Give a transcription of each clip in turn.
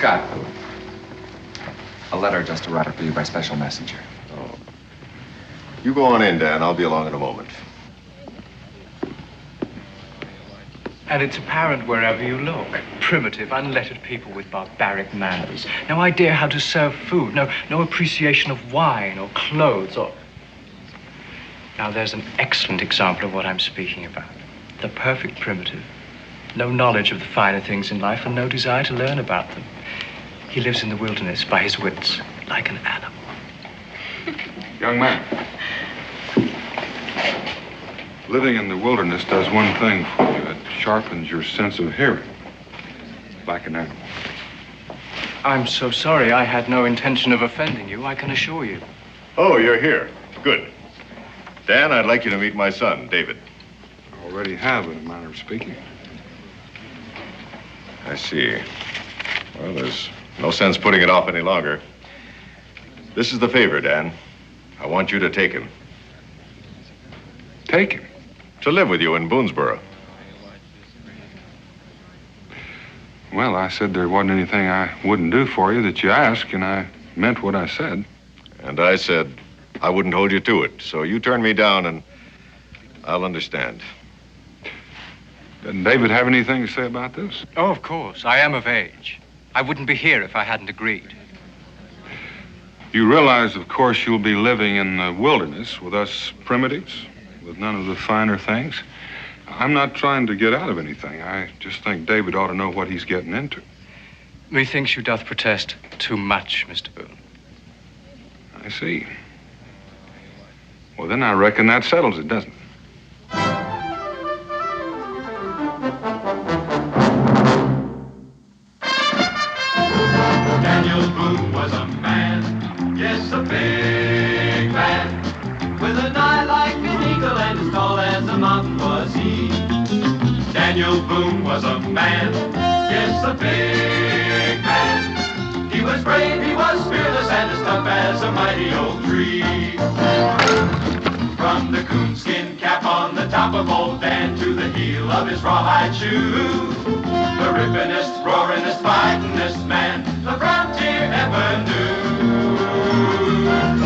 Scott, Boone. A letter just arrived for you by special messenger. Oh. You go on in, Dan. I'll be along in a moment. And it's apparent wherever you look. Primitive, unlettered people with barbaric manners. No idea how to serve food. No appreciation of wine or clothes or... Now, there's an excellent example of what I'm speaking about. The perfect primitive. No knowledge of the finer things in life and no desire to learn about them. He lives in the wilderness by his wits, like an animal. Young man. Living in the wilderness does one thing for you. It sharpens your sense of hearing, like an animal. I'm so sorry. I had no intention of offending you, I can assure you. Oh, you're here. Good. Dan, I'd like you to meet my son, David. I already have, in a manner of speaking. I see. Well, there's no sense putting it off any longer. This is the favor, Dan. I want you to take him. Take him? To live with you in Boonesboro. Well, I said there wasn't anything I wouldn't do for you that you asked, and I meant what I said. And I said I wouldn't hold you to it. So you turn me down and I'll understand. Doesn't David have anything to say about this? Oh, of course. I am of age. I wouldn't be here if I hadn't agreed. You realize, of course, you'll be living in the wilderness with us primitives, with none of the finer things. I'm not trying to get out of anything. I just think David ought to know what he's getting into. Methinks you doth protest too much, Mr. Boone. I see. Well, then I reckon that settles it, doesn't it? Daniel Boone was a man, yes, a big man, with an eye like an eagle and as tall as a mountain was he. Daniel Boone was a man, yes, a big man. He was brave, he was fearless, and as tough as a mighty old tree. From the coonskin cap on the top of old Dan to the heel of his rawhide shoe, the rippinest, roaringest, fightingest man the frontier ever knew.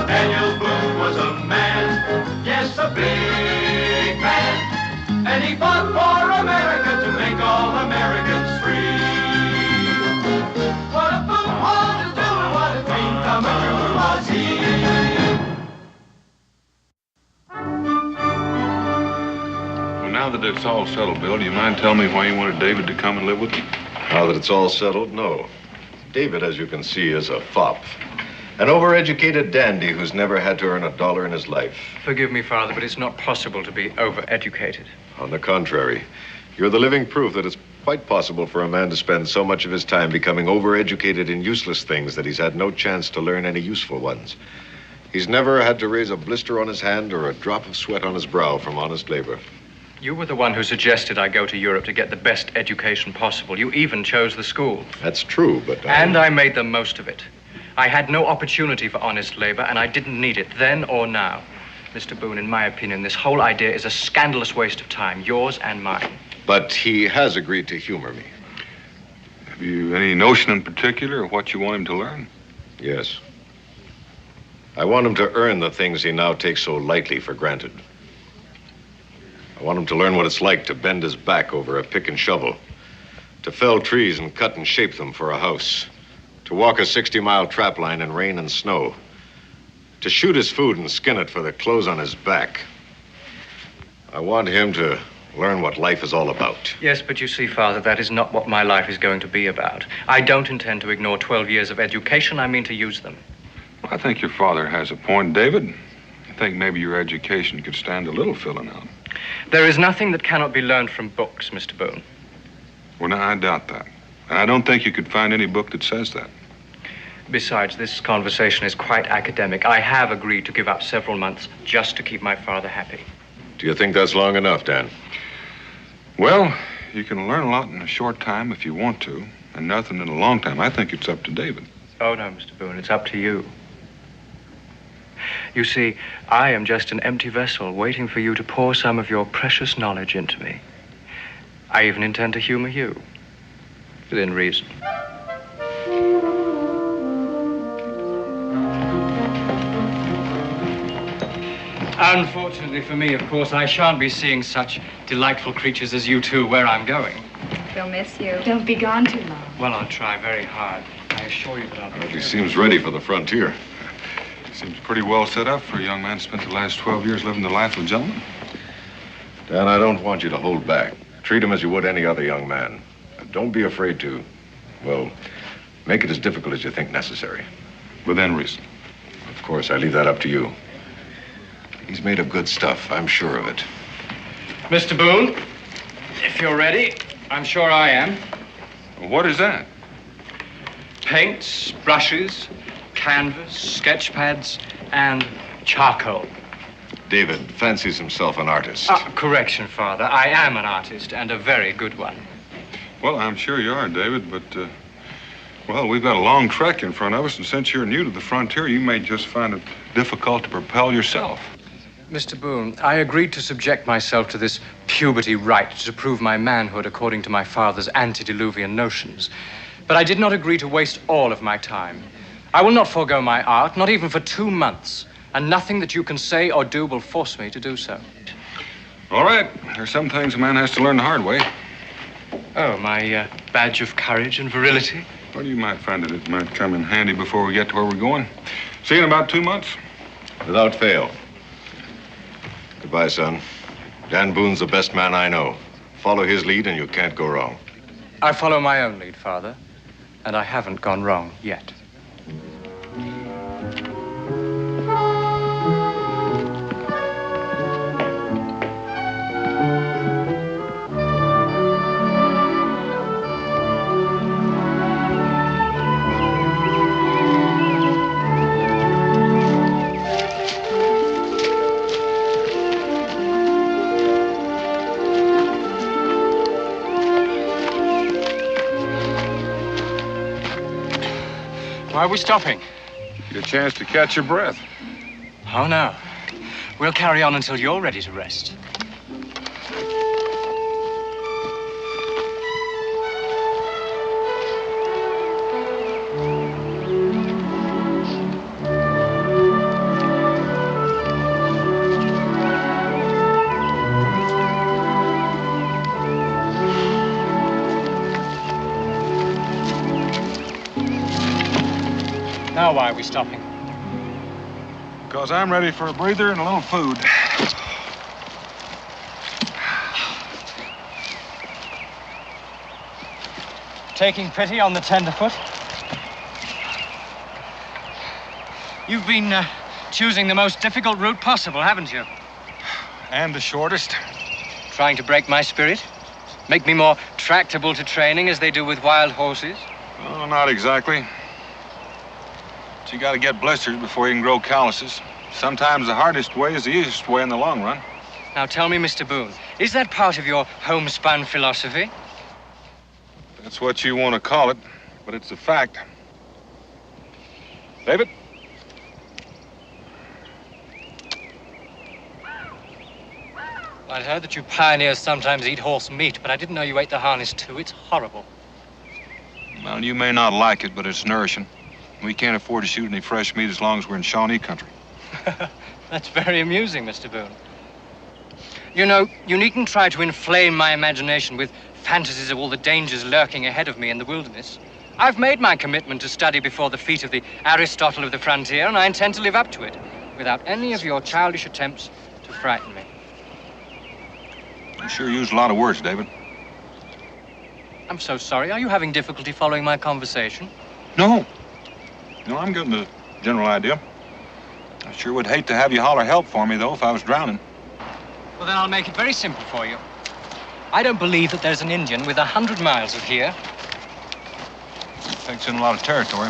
Daniel Boone was a man, yes, a big man, and he fought for America to make all Americans free. What a Boone wanted to do and what a dream come true was he. Now that it's all settled, Bill, do you mind telling me why you wanted David to come and live with you? Now that it's all settled, no. David, as you can see, is a fop. An overeducated dandy who's never had to earn a dollar in his life. Forgive me, Father, but it's not possible to be overeducated. On the contrary, you're the living proof that it's quite possible for a man to spend so much of his time becoming overeducated in useless things that he's had no chance to learn any useful ones. He's never had to raise a blister on his hand or a drop of sweat on his brow from honest labor. You were the one who suggested I go to Europe to get the best education possible. You even chose the school. That's true, but And I made the most of it. I had no opportunity for honest labor, and I didn't need it then or now. Mr. Boone, in my opinion, this whole idea is a scandalous waste of time, yours and mine. But he has agreed to humor me. Have you any notion in particular of what you want him to learn? Yes. I want him to earn the things he now takes so lightly for granted. I want him to learn what it's like to bend his back over a pick and shovel, to fell trees and cut and shape them for a house, to walk a 60-mile trap line in rain and snow, to shoot his food and skin it for the clothes on his back. I want him to learn what life is all about. Yes, but you see, Father, that is not what my life is going to be about. I don't intend to ignore 12 years of education. I mean to use them. Well, I think your father has a point, David. I think maybe your education could stand a little filling out. There is nothing that cannot be learned from books, Mr. Boone. Well, now, I doubt that. And I don't think you could find any book that says that. Besides, this conversation is quite academic. I have agreed to give up several months just to keep my father happy. Do you think that's long enough, Dan? Well, you can learn a lot in a short time if you want to, and nothing in a long time. I think it's up to David. Oh, no, Mr. Boone, it's up to you. You see, I am just an empty vessel waiting for you to pour some of your precious knowledge into me. I even intend to humor you, within reason. Unfortunately for me, of course, I shan't be seeing such delightful creatures as you two where I'm going. We'll miss you. Don't be gone too long. Well, I'll try very hard. I assure you that I'll be He seems ready for the frontier. Seems pretty well set up for a young man spent the last 12 years living the life of a gentleman. Dan, I don't want you to hold back. Treat him as you would any other young man. And don't be afraid to, well, make it as difficult as you think necessary. Within reason. Of course, I leave that up to you. He's made of good stuff, I'm sure of it. Mr. Boone, if you're ready, I'm sure I am. What is that? Paints, brushes, canvas, sketch pads, and charcoal. David fancies himself an artist. Correction, Father. I am an artist, and a very good one. Well, I'm sure you are, David, but, well, we've got a long trek in front of us, and since you're new to the frontier, you may just find it difficult to propel yourself. Mr. Boone, I agreed to subject myself to this puberty rite to prove my manhood according to my father's antediluvian notions. But I did not agree to waste all of my time. I will not forego my art, not even for 2 months, and nothing that you can say or do will force me to do so. All right. There's some things a man has to learn the hard way. Oh, my badge of courage and virility? Well, you might find that it might come in handy before we get to where we're going. See you in about 2 months. Without fail. Goodbye, son. Dan Boone's the best man I know. Follow his lead and you can't go wrong. I follow my own lead, Father, and I haven't gone wrong yet. Why are we stopping? Get a chance to catch your breath. Oh, no. We'll carry on until you're ready to rest. Now why are we stopping? Because I'm ready for a breather and a little food. Taking pity on the tenderfoot? You've been choosing the most difficult route possible, haven't you? And the shortest. Trying to break my spirit? Make me more tractable to training as they do with wild horses? Oh, not exactly. But you gotta get blisters before you can grow calluses. Sometimes the hardest way is the easiest way in the long run. Now tell me, Mr. Boone, is that part of your homespun philosophy? That's what you want to call it, but it's a fact. David? I'd heard that you pioneers sometimes eat horse meat, but I didn't know you ate the harness too. It's horrible. Well, you may not like it, but it's nourishing. We can't afford to shoot any fresh meat as long as we're in Shawnee country. That's very amusing, Mr. Boone. You know, you needn't try to inflame my imagination with fantasies of all the dangers lurking ahead of me in the wilderness. I've made my commitment to study before the feet of the Aristotle of the frontier, and I intend to live up to it, without any of your childish attempts to frighten me. You sure used a lot of words, David. I'm so sorry. Are you having difficulty following my conversation? No. No, I'm getting the general idea. I sure would hate to have you holler help for me, though, if I was drowning. Well, then I'll make it very simple for you. I don't believe that there's an Indian within 100 miles of here. Takes in a lot of territory.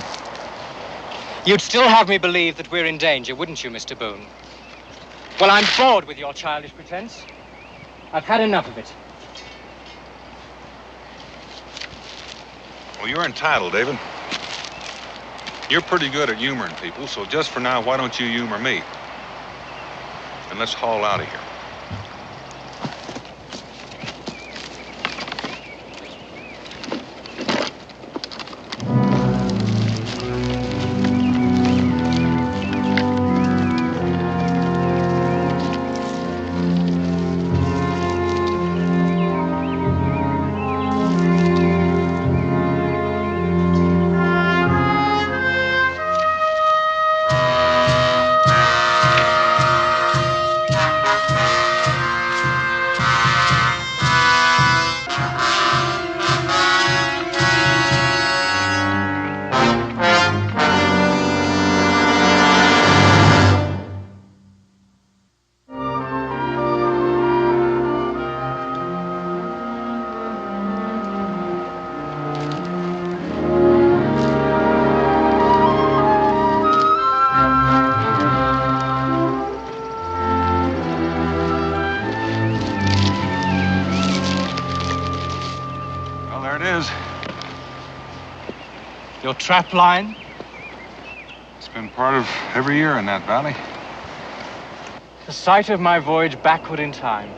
You'd still have me believe that we're in danger, wouldn't you, Mr. Boone? Well, I'm bored with your childish pretense. I've had enough of it. Well, you're entitled, David. You're pretty good at humoring people, so just for now, why don't you humor me? And let's haul out of here. trap line? It's been part of every year in that valley. The site of my voyage backward in time,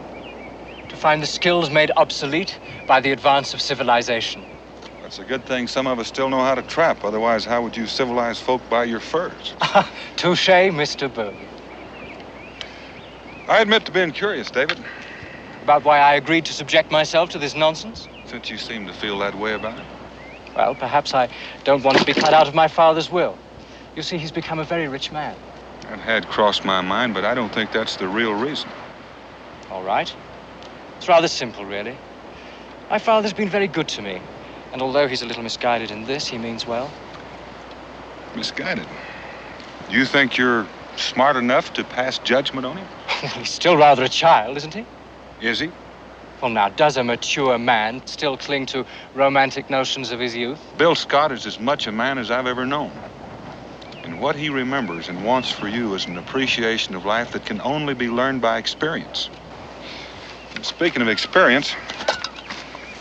to find the skills made obsolete by the advance of civilization. It's a good thing some of us still know how to trap. Otherwise, how would you civilize folk by your furs? Touché, Mr. Boone. I admit to being curious, David. About why I agreed to subject myself to this nonsense? Since you seem to feel that way about it. Well, perhaps I don't want to be cut out of my father's will. You see, he's become a very rich man. That had crossed my mind, but I don't think that's the real reason. All right. It's rather simple, really. My father's been very good to me. And although he's a little misguided in this, he means well. Misguided? You think you're smart enough to pass judgment on him? He's still rather a child, isn't he? Is he? Well, now, does a mature man still cling to romantic notions of his youth? Bill Scott is as much a man as I've ever known. And what he remembers and wants for you is an appreciation of life that can only be learned by experience. And speaking of experience,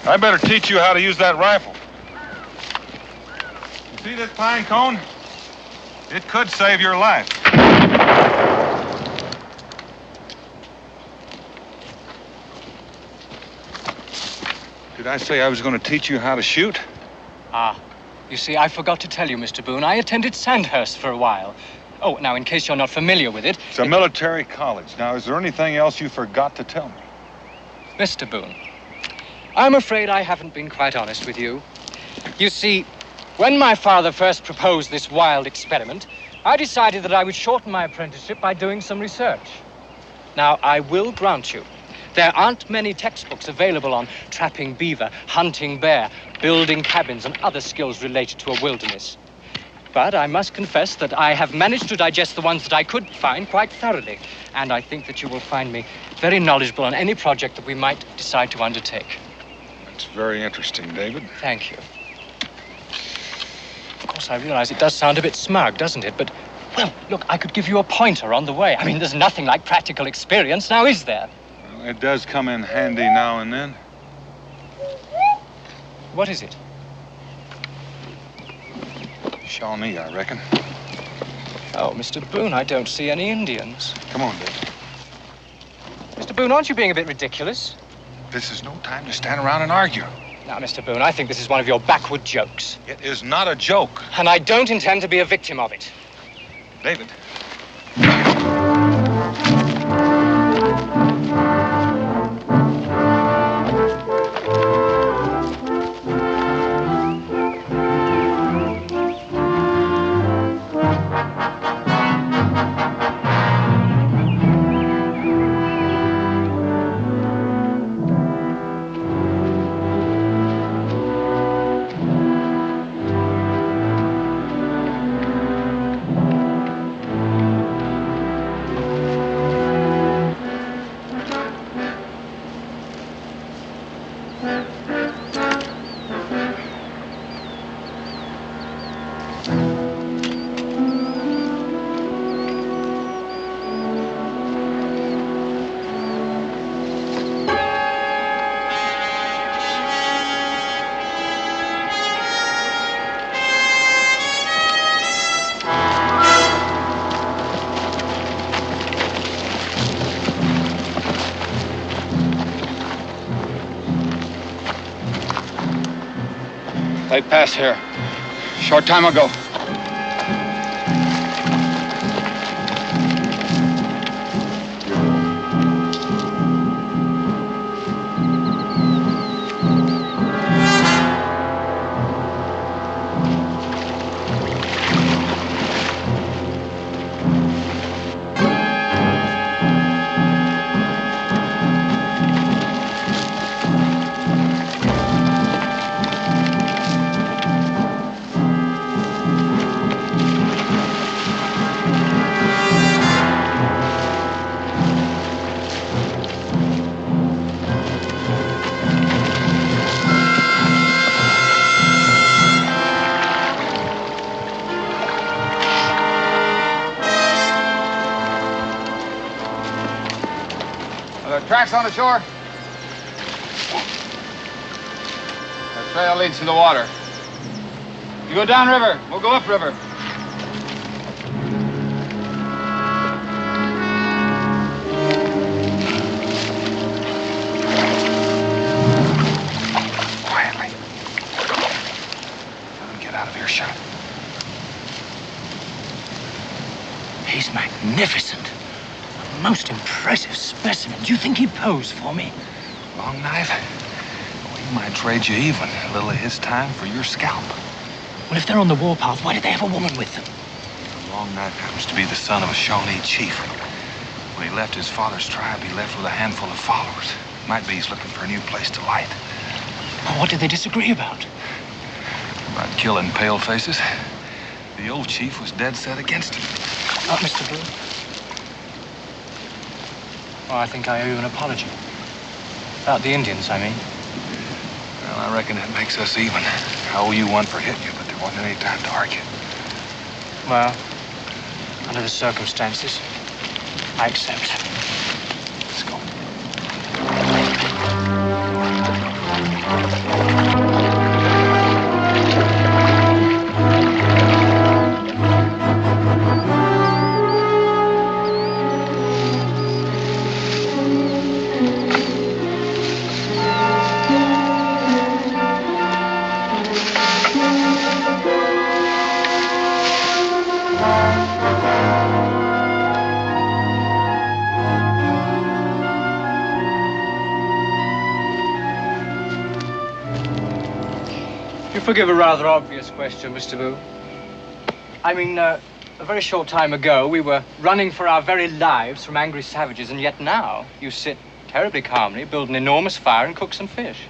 I better teach you how to use that rifle. You see this pine cone? It could save your life. Did I say I was going to teach you how to shoot? Ah, you see, I forgot to tell you, Mr. Boone. I attended Sandhurst for a while. Oh, now, in case you're not familiar with it... It's a military college. Now, is there anything else you forgot to tell me? Mr. Boone, I'm afraid I haven't been quite honest with you. You see, when my father first proposed this wild experiment, I decided that I would shorten my apprenticeship by doing some research. Now, I will grant you, there aren't many textbooks available on trapping beaver, hunting bear, building cabins, and other skills related to a wilderness. But I must confess that I have managed to digest the ones that I could find quite thoroughly. And I think that you will find me very knowledgeable on any project that we might decide to undertake. That's very interesting, David. Thank you. Of course, I realize it does sound a bit smug, doesn't it? But, well, look, I could give you a pointer on the way. I mean, there's nothing like practical experience, now is there? Well, it does come in handy now and then. What is it? Shawnee, I reckon. Oh, Mr. Boone, I don't see any Indians. Come on, David. Mr. Boone, aren't you being a bit ridiculous? This is no time to stand around and argue. Now, Mr. Boone, I think this is one of your backward jokes. It is not a joke. And I don't intend to be a victim of it. David. They passed here. Short time ago. Tracks on the shore? The trail leads to the water. You go downriver. We'll go upriver. Quietly. Let him get out of earshot. He's magnificent. A most impressive specimen. Do you think he'd pose for me? Long knife? Well, he might trade you even a little of his time for your scalp. Well, if they're on the warpath, why did they have a woman with them? Long Knife happens to be the son of a Shawnee chief. When he left his father's tribe, he left with a handful of followers. Might be he's looking for a new place to light. Well, what did they disagree about? About killing pale faces. The old chief was dead set against it. Mr. Boone. Oh, I think I owe you an apology. About the Indians, I mean. Well, I reckon that makes us even. I owe you one for hitting you, but there wasn't any time to argue. Well, under the circumstances, I accept. Let's go. Forgive a rather obvious question, Mr. Boone. I mean, a very short time ago, we were running for our very lives from angry savages, and yet now you sit terribly calmly, build an enormous fire, and cook some fish.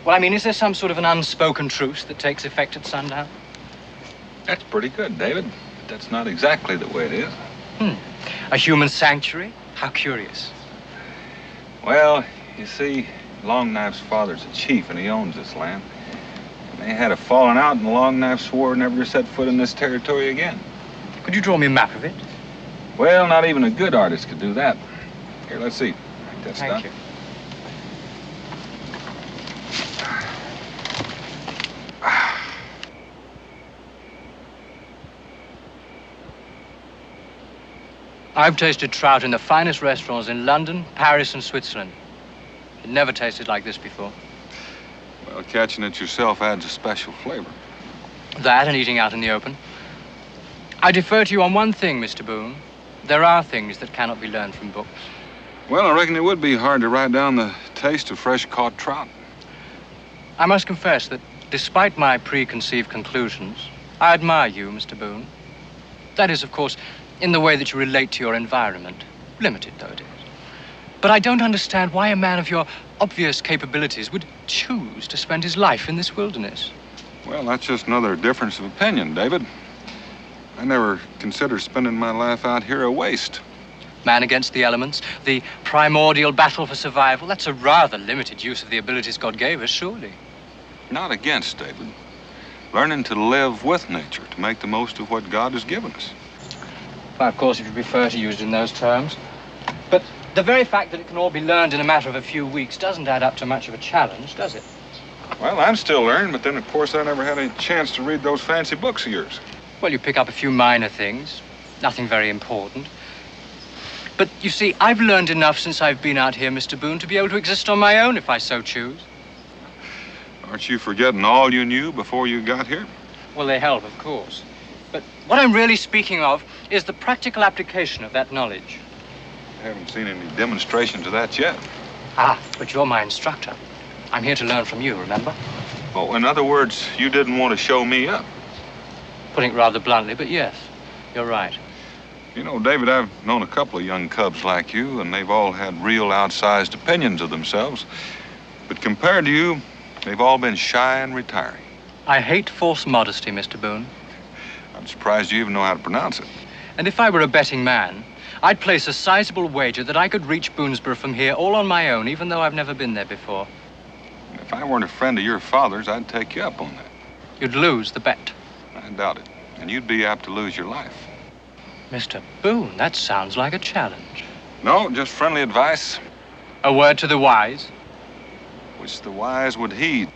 Well, I mean, is there some sort of an unspoken truce that takes effect at sundown? That's pretty good, David. But that's not exactly the way it is. A human sanctuary? How curious. Well, you see, Long Knife's father's a chief, and he owns this land. They had a falling out, and the Long Knife swore never to set foot in this territory again. Could you draw me a map of it? Well, not even a good artist could do that. Here, let's see. That's Thank you. I've tasted trout in the finest restaurants in London, Paris, and Switzerland. It never tasted like this before. Well, catching it yourself adds a special flavor. That and eating out in the open. I defer to you on one thing, Mr. Boone. There are things that cannot be learned from books. Well, I reckon it would be hard to write down the taste of fresh-caught trout. I must confess that, despite my preconceived conclusions, I admire you, Mr. Boone. That is, of course, in the way that you relate to your environment, limited though it is. But I don't understand why a man of your obvious capabilities would choose to spend his life in this wilderness. Well, that's just another difference of opinion, David. I never considered spending my life out here a waste. Man against the elements, the primordial battle for survival, that's a rather limited use of the abilities God gave us, surely. Not against, David. Learning to live with nature, to make the most of what God has given us. Well, of course, if you prefer to use it in those terms. But the very fact that it can all be learned in a matter of a few weeks doesn't add up to much of a challenge, does it? Well, I'm still learning, but then, of course, I never had any chance to read those fancy books of yours. Well, you pick up a few minor things, nothing very important. But you see, I've learned enough since I've been out here, Mr. Boone, to be able to exist on my own if I so choose. Aren't you forgetting all you knew before you got here? Well, they help, of course. But what I'm really speaking of is the practical application of that knowledge. I haven't seen any demonstrations of that yet. Ah, but you're my instructor. I'm here to learn from you, remember? Oh, in other words, you didn't want to show me up. Putting it rather bluntly, but yes, you're right. You know, David, I've known a couple of young cubs like you, and they've all had real outsized opinions of themselves. But compared to you, they've all been shy and retiring. I hate false modesty, Mr. Boone. I'm surprised you even know how to pronounce it. And if I were a betting man, I'd place a sizable wager that I could reach Boonesboro from here all on my own, even though I've never been there before. If I weren't a friend of your father's, I'd take you up on that. You'd lose the bet. I doubt it. And you'd be apt to lose your life. Mr. Boone, that sounds like a challenge. No, just friendly advice, A word to the wise. which the wise would heed.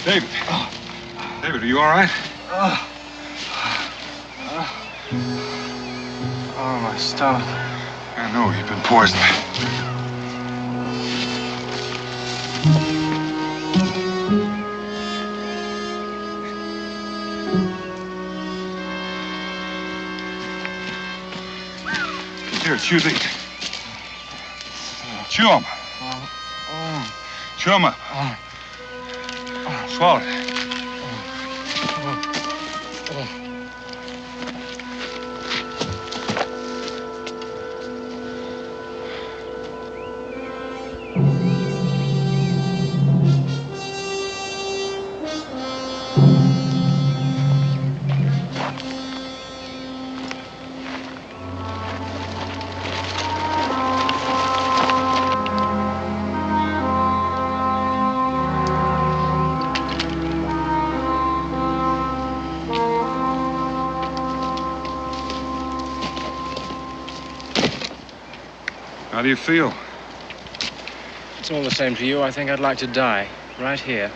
David. David, are you all right? Oh, my stomach. I know, you've been poisoned. Here, chew these. Chew them. Chew them up. Swallow it. How do you feel? It's all the same to you. I think I'd like to die. Right here.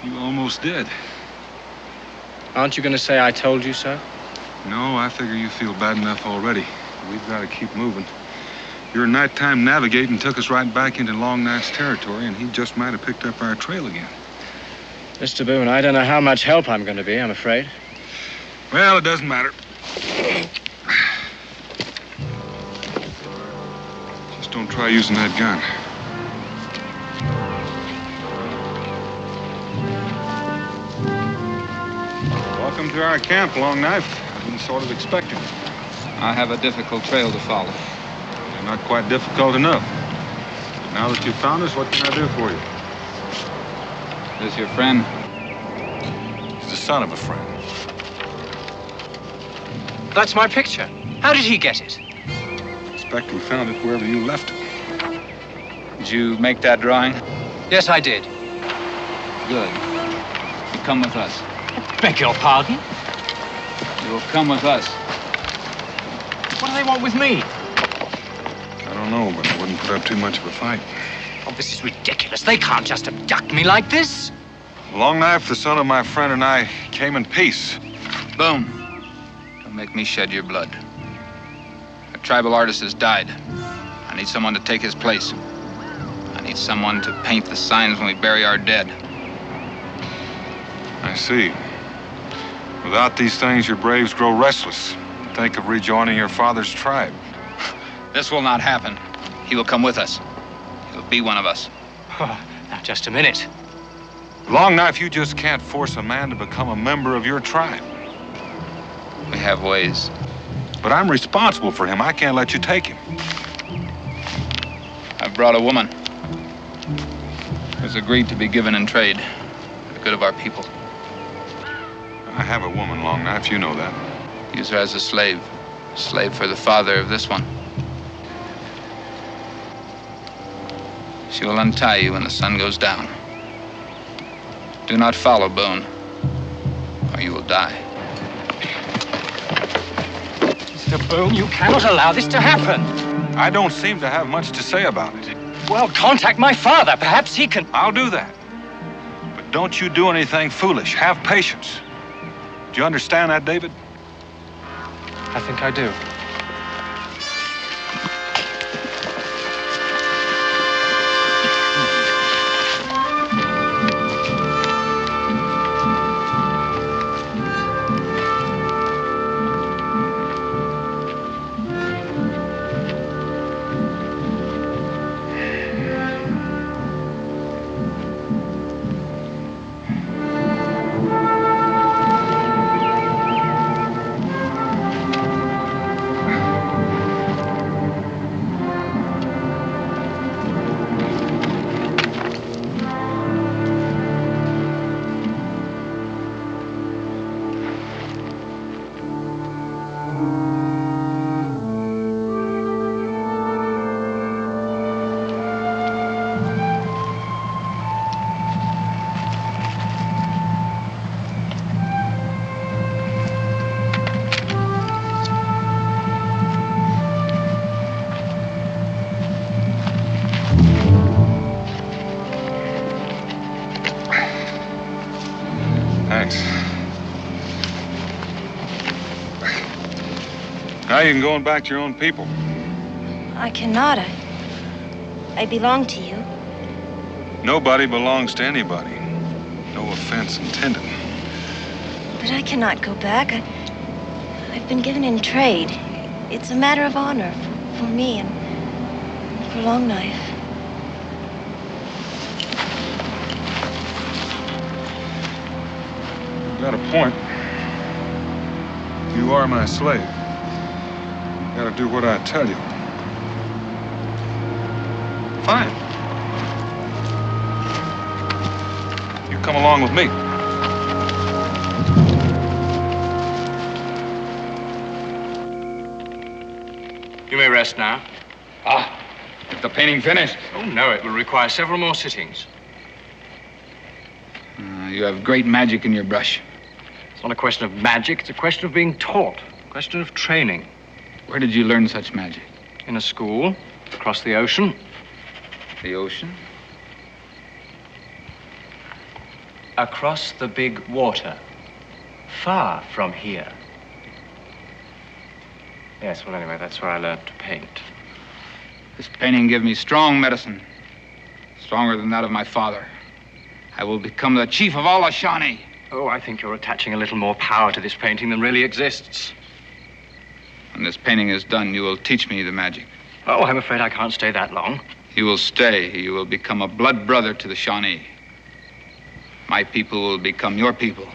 You almost did. Aren't you going to say I told you so? No, I figure you feel bad enough already. We've got to keep moving. Your nighttime navigating took us right back into Long Knife's territory, and he just might have picked up our trail again. Mr. Boone, I don't know how much help I'm going to be, I'm afraid. Well, it doesn't matter. Just don't try using that gun. Welcome to our camp, Long Knife. I've been sort of expecting. I have a difficult trail to follow. You're not quite difficult enough. But now that you've found us, what can I do for you? Is your friend? He's the son of a friend. That's my picture. How did he get it? I expect we found it wherever you left it. Did you make that drawing? Yes, I did. Good. You come with us. Beg your pardon? You will come with us. What do they want with me? I don't know, but I wouldn't put up too much of a fight. Oh, this is ridiculous. They can't just abduct me like this. Long Knife, the son of my friend, and I came in peace. Boone, don't make me shed your blood. A tribal artist has died. I need someone to take his place. I need someone to paint the signs when we bury our dead. I see. Without these things, your braves grow restless. Think of rejoining your father's tribe. This will not happen. He will come with us. He'll be one of us. Oh, now, just a minute. Long Knife, you just can't force a man to become a member of your tribe. We have ways. But I'm responsible for him. I can't let you take him. I've brought a woman who's agreed to be given in trade for the good of our people. I have a woman, Long Knife. You know that. Use her as a slave for the father of this one. She will untie you when the sun goes down. Do not follow, Boone, or you will die. Mr. Boone, you cannot allow this to happen. I don't seem to have much to say about it. Well, contact my father. Perhaps he can... I'll do that. But don't you do anything foolish. Have patience. Do you understand that, David? I think I do. Now you can go and back to your own people. I cannot. I belong to you. Nobody belongs to anybody. No offense intended. But I cannot go back. I've been given in trade. It's a matter of honor for me and for Longknife. You got a point. You are my slave. You gotta do what I tell you. Fine. You come along with me. You may rest now. Ah, is the painting finished? Oh, no, it will require several more sittings. You have great magic in your brush. It's not a question of magic, it's a question of being taught, a question of training. Where did you learn such magic? In a school, across the ocean. The ocean? Across the big water. Far from here. Yes, well, anyway, that's where I learned to paint. This painting gives me strong medicine. Stronger than that of my father. I will become the chief of all the Shawnee. Oh, I think you're attaching a little more power to this painting than really exists. When this painting is done, you will teach me the magic. Oh, I'm afraid I can't stay that long. You will stay. You will become a blood brother to the Shawnee. My people will become your people.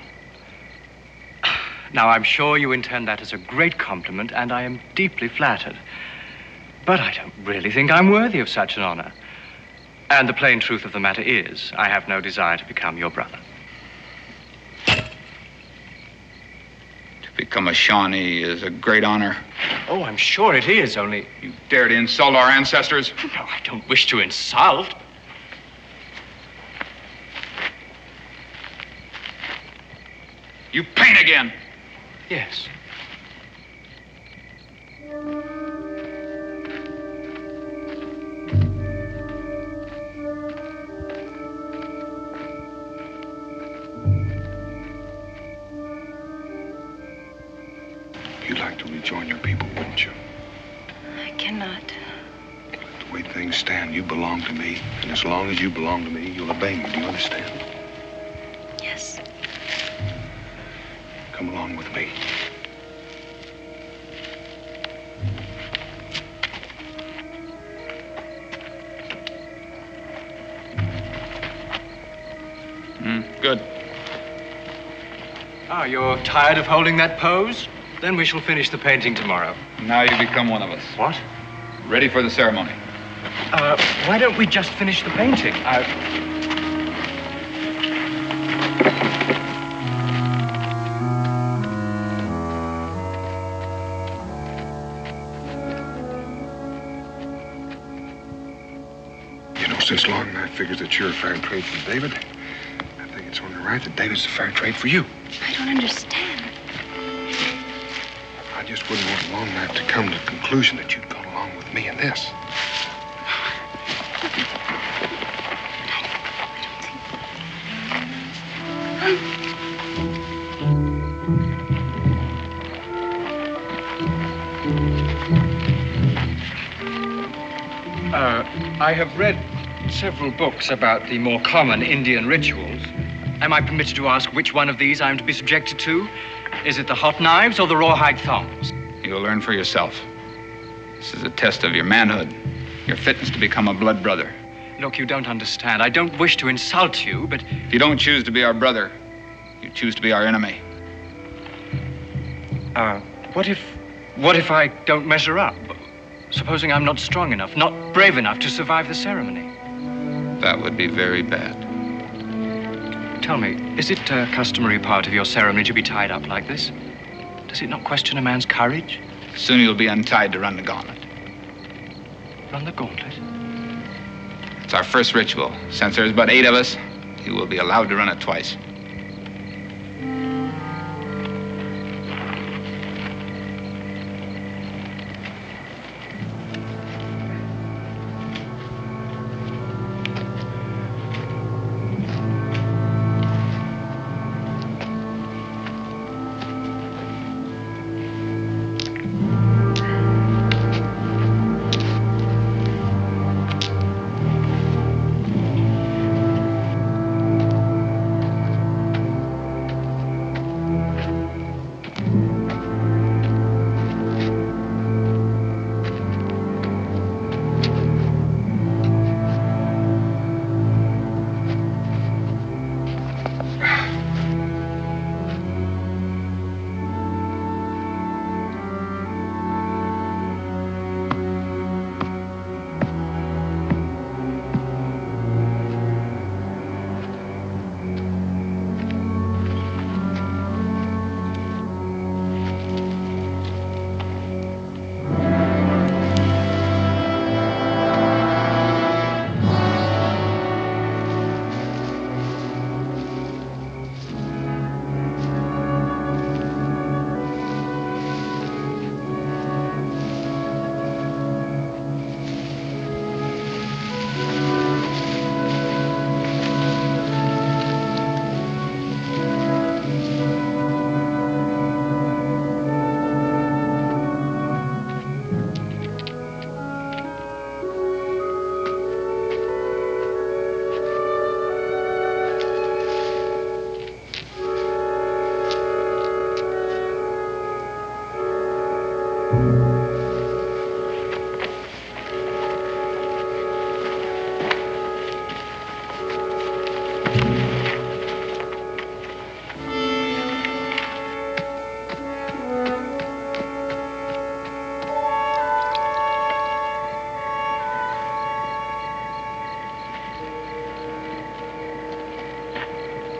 Now, I'm sure you intend that as a great compliment, and I am deeply flattered. But I don't really think I'm worthy of such an honor. And the plain truth of the matter is, I have no desire to become your brother. To become a Shawnee is a great honor. Oh, I'm sure it is, only... You dare to insult our ancestors? No, I don't wish to insult. You paint again. Yes. You'd like to rejoin your people, wouldn't you? I cannot. The way things stand, you belong to me. And as long as you belong to me, you'll obey me. Do you understand? Yes. Come along with me. Good. Ah, you're tired of holding that pose? Then we shall finish the painting tomorrow. Now you become one of us. What? Ready for the ceremony. Why don't we just finish the painting? You know, since Longknife figures that you're a fair trade for David, I think it's only right that David's a fair trade for you. I don't understand. I just wouldn't want Longknife to come to the conclusion that you'd gone along with me in this. I have read several books about the more common Indian rituals. Am I permitted to ask which one of these I am to be subjected to? Is it the hot knives or the rawhide thongs? You'll learn for yourself. This is a test of your manhood, your fitness to become a blood brother. Look, you don't understand. I don't wish to insult you, but... If you don't choose to be our brother, you choose to be our enemy. What if I don't measure up? Supposing I'm not strong enough, not brave enough to survive the ceremony? That would be very bad. Tell me, is it a customary part of your ceremony to be tied up like this? Does it not question a man's courage? Soon you'll be untied to run the gauntlet. Run the gauntlet? It's our first ritual. Since there's but 8 of us, you will be allowed to run it twice.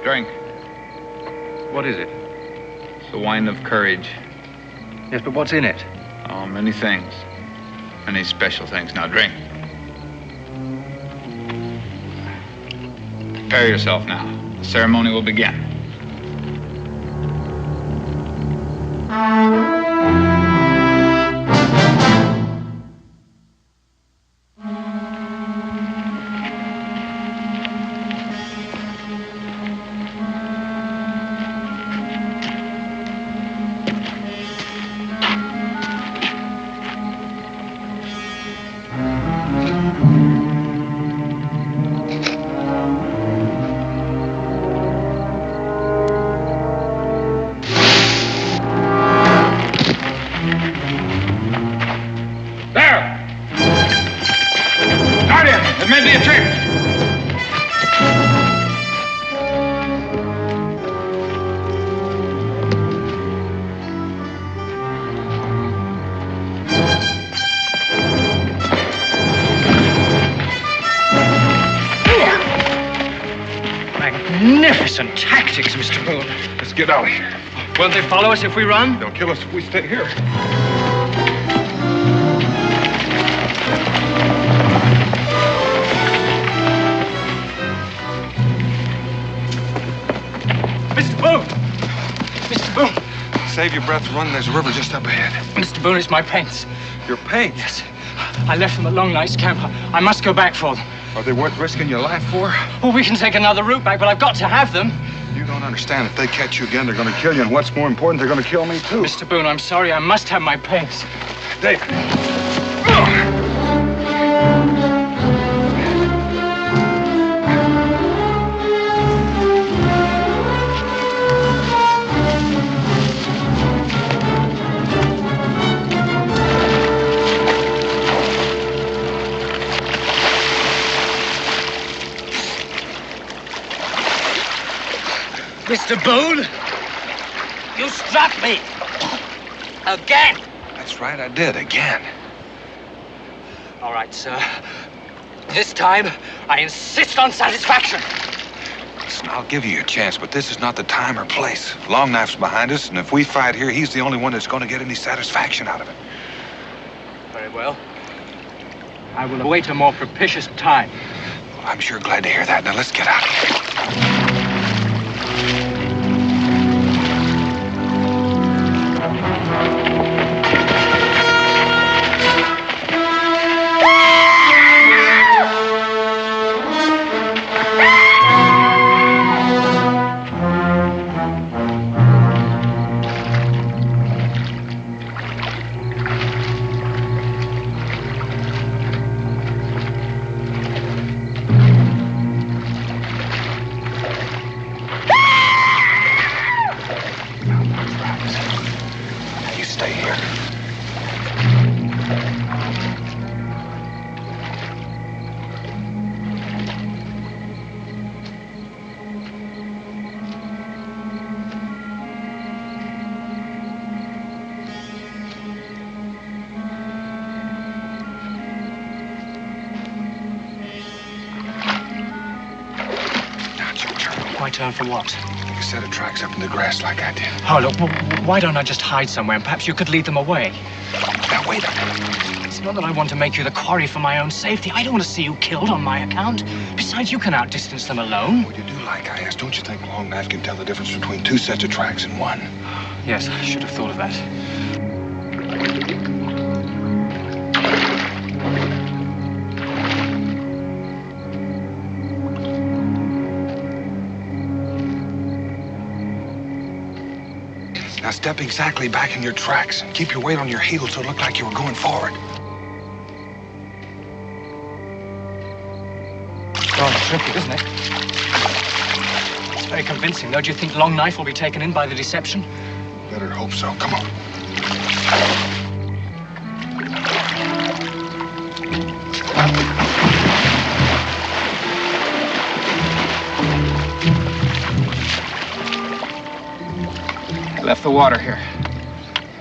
Drink. What is it? It's the wine of courage. Yes, but what's in it? Oh, many things. Many special things. Now drink. Prepare yourself now. The ceremony will begin. Magnificent tactics, Mr. Boone. Let's get out of here. Won't they follow us if we run? They'll kill us if we stay here. Mr. Boone! Mr. Boone! Save your breath, run. There's a river just up ahead. Mr. Boone, it's my paints. Your paint? Yes. I left them at Long Night's camp. I must go back for them. Are they worth risking your life for? Well, we can take another route back, but I've got to have them. You don't understand. If they catch you again, they're going to kill you. And what's more important, they're going to kill me, too. Mr. Boone, I'm sorry. I must have my paints. David. Mr. Boone, you struck me. Again. That's right, I did, again. All right, sir. This time, I insist on satisfaction. Listen, I'll give you a chance, but this is not the time or place. Long Knife's behind us, and if we fight here, he's the only one that's going to get any satisfaction out of it. Very well. I will await a more propitious time. Well, I'm sure glad to hear that. Now, let's get out of here. My turn for what? Take a set of tracks up in the grass like I did. Oh, look, why don't I just hide somewhere and perhaps you could lead them away? Now, wait a minute. It's not that I want to make you the quarry for my own safety. I don't want to see you killed on my account. Besides, you can outdistance them alone. Well, you do like I asked. Don't you think Long Knife can tell the difference between two sets of tracks and one? Yes, I should have thought of that. Now step exactly back in your tracks and keep your weight on your heels so it looked like you were going forward. Rather tricky, isn't it? It's very convincing, though. Do you think Long Knife will be taken in by the deception? Better hope so. Come on. I left the water here.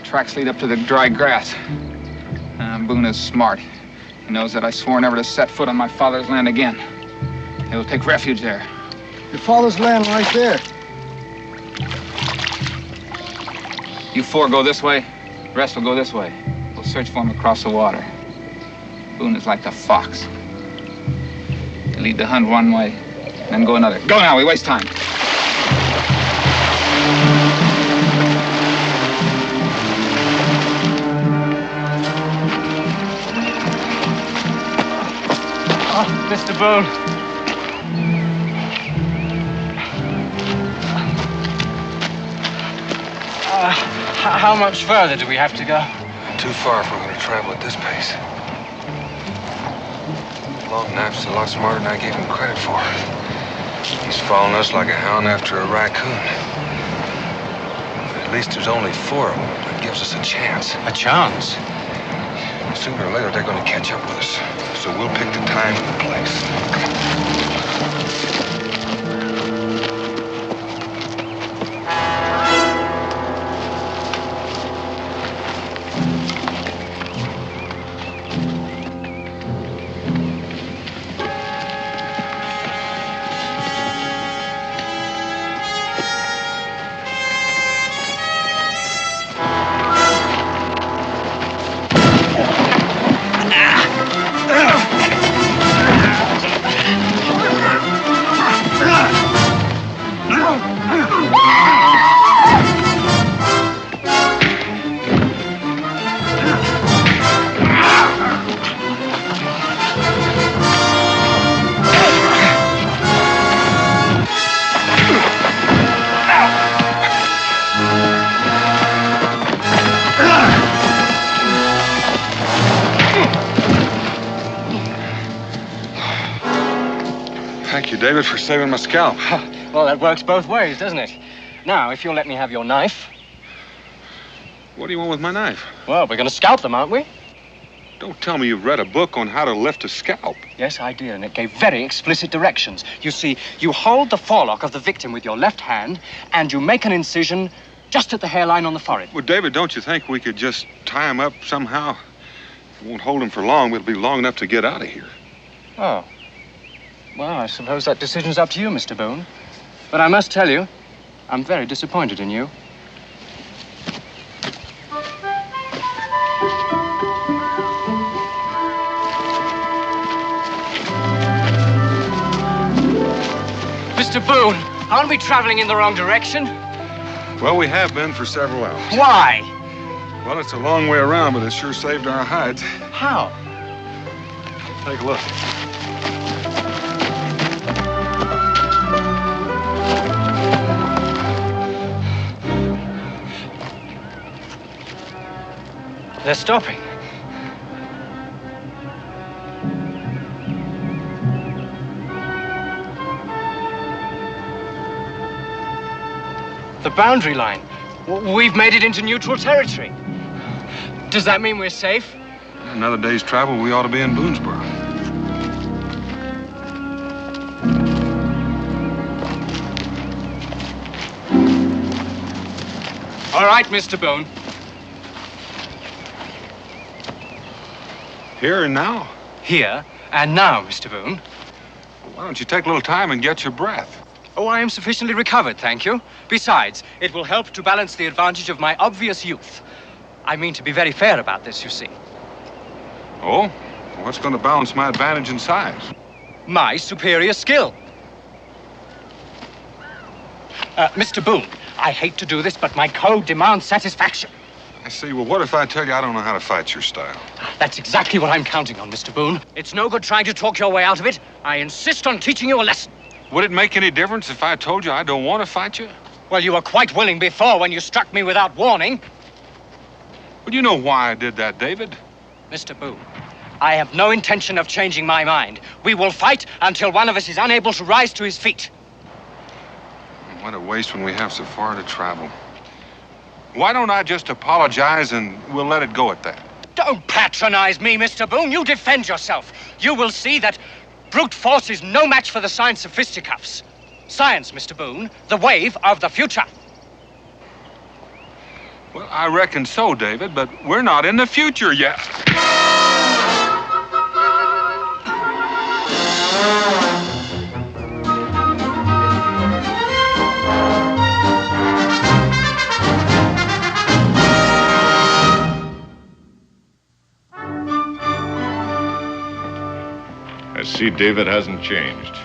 Tracks lead up to the dry grass. Boone is smart. He knows that I swore never to set foot on my father's land again. He'll take refuge there. Your father's land right there. You four go this way, the rest will go this way. We'll search for him across the water. Boone is like the fox. You lead the hunt one way, then go another. Go now, we waste time. Mr. Boone. How much further do we have to go? Too far if we're going to travel at this pace. Long Knife's a lot smarter than I gave him credit for. He's following us like a hound after a raccoon. But at least there's only 4 of them. That gives us a chance. A chance? Sooner or later, they're going to catch up with us. So we'll pick the time and the place. Thank you, David, for saving my scalp. Well, that works both ways, doesn't it? Now, if you'll let me have your knife. What do you want with my knife? Well, we're going to scalp them, aren't we? Don't tell me you've read a book on how to lift a scalp. Yes, I did, and it gave very explicit directions. You see, you hold the forelock of the victim with your left hand, and you make an incision just at the hairline on the forehead. Well, David, don't you think we could just tie him up somehow? We won't hold him for long. We'll be long enough to get out of here. Oh. Well, I suppose that decision's up to you, Mr. Boone. But I must tell you, I'm very disappointed in you. Mr. Boone, aren't we traveling in the wrong direction? Well, we have been for several hours. Why? Well, it's a long way around, but it sure saved our hides. How? Take a look. They're stopping. The boundary line. We've made it into neutral territory. Does that mean we're safe? Another day's travel, we ought to be in Boonesboro. All right, Mr. Boone. Here and now? Here and now, Mr. Boone. Why don't you take a little time and get your breath? Oh, I am sufficiently recovered, thank you. Besides, it will help to balance the advantage of my obvious youth. I mean to be very fair about this, you see. Oh? What's going to balance my advantage in size? My superior skill. Mr. Boone, I hate to do this, but my code demands satisfaction. I see. Well, what if I tell you I don't know how to fight your style? That's exactly what I'm counting on, Mr. Boone. It's no good trying to talk your way out of it. I insist on teaching you a lesson. Would it make any difference if I told you I don't want to fight you? Well, you were quite willing before when you struck me without warning. Well, you know why I did that, David. Mr. Boone, I have no intention of changing my mind. We will fight until one of us is unable to rise to his feet. What a waste when we have so far to travel. Why don't I just apologize and we'll let it go at that? Don't patronize me, Mr. Boone. You defend yourself. You will see that brute force is no match for the science of fisticuffs. Science, Mr. Boone, the wave of the future. Well, I reckon so, David, but we're not in the future yet. see, David hasn't changed.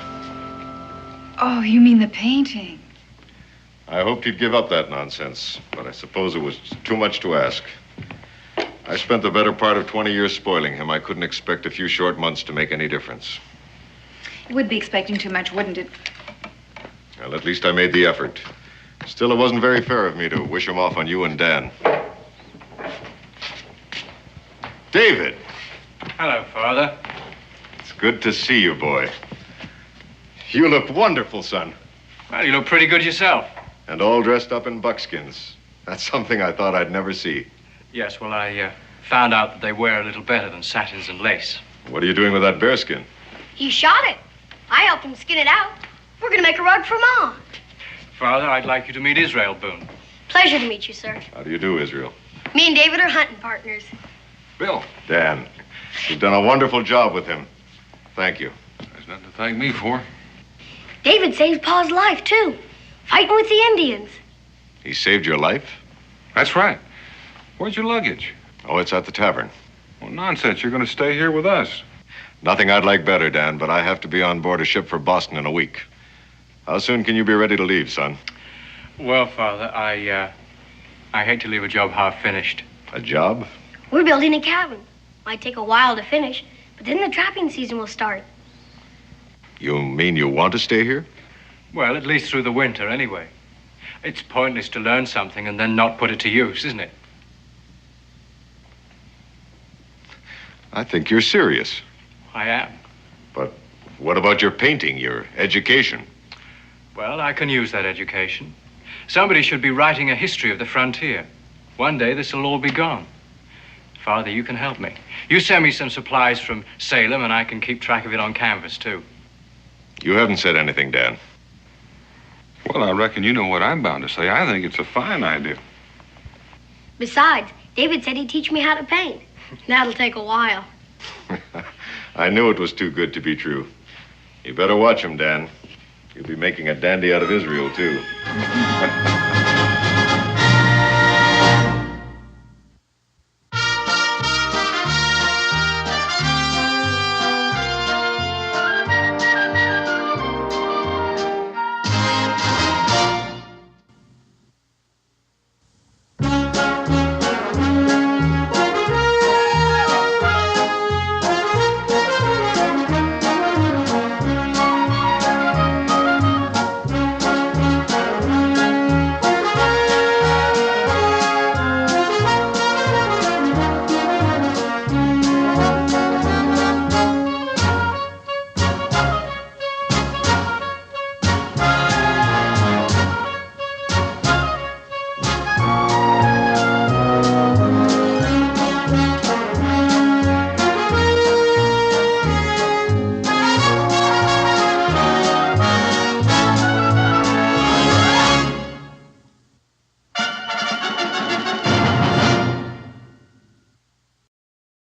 Oh, you mean the painting? I hoped he'd give up that nonsense, but I suppose it was too much to ask. I spent the better part of 20 years spoiling him. I couldn't expect a few short months to make any difference. You would be expecting too much, wouldn't it? Well, at least I made the effort. Still, it wasn't very fair of me to wish him off on you and Dan. David! Hello, Father. It's good to see you, boy. You look wonderful, son. Well, you look pretty good yourself. And all dressed up in buckskins. That's something I thought I'd never see. Yes, well, I found out that they wear a little better than satins and lace. What are you doing with that bearskin? He shot it. I helped him skin it out. We're going to make a rug for Mom. Father, I'd like you to meet Israel Boone. Pleasure to meet you, sir. How do you do, Israel? Me and David are hunting partners. Bill, Dan, you've done a wonderful job with him. Thank you. there's nothing to thank me for. David saved Pa's life, too. Fighting with the Indians. He saved your life? That's right. Where's your luggage? Oh, it's at the tavern. Well, nonsense. You're going to stay here with us. Nothing I'd like better, Dan, but I have to be on board a ship for Boston in a week. How soon can you be ready to leave, son? Well, Father, I hate to leave a job half finished. A job? We're building a cabin. Might take a while to finish, but then the trapping season will start. You mean you want to stay here? Well, at least through the winter, anyway. It's pointless to learn something and then not put it to use, isn't it? I think you're serious. I am. But what about your painting, your education? Well, I can use that education. Somebody should be writing a history of the frontier. One day, this will all be gone. Father, you can help me. You send me some supplies from Salem, and I can keep track of it on canvas, too. You haven't said anything, Dan. Well, I reckon you know what I'm bound to say. I think it's a fine idea. Besides, David said he'd teach me how to paint. That'll take a while. I knew it was too good to be true. You better watch him, Dan. You'll be making a dandy out of Israel, too.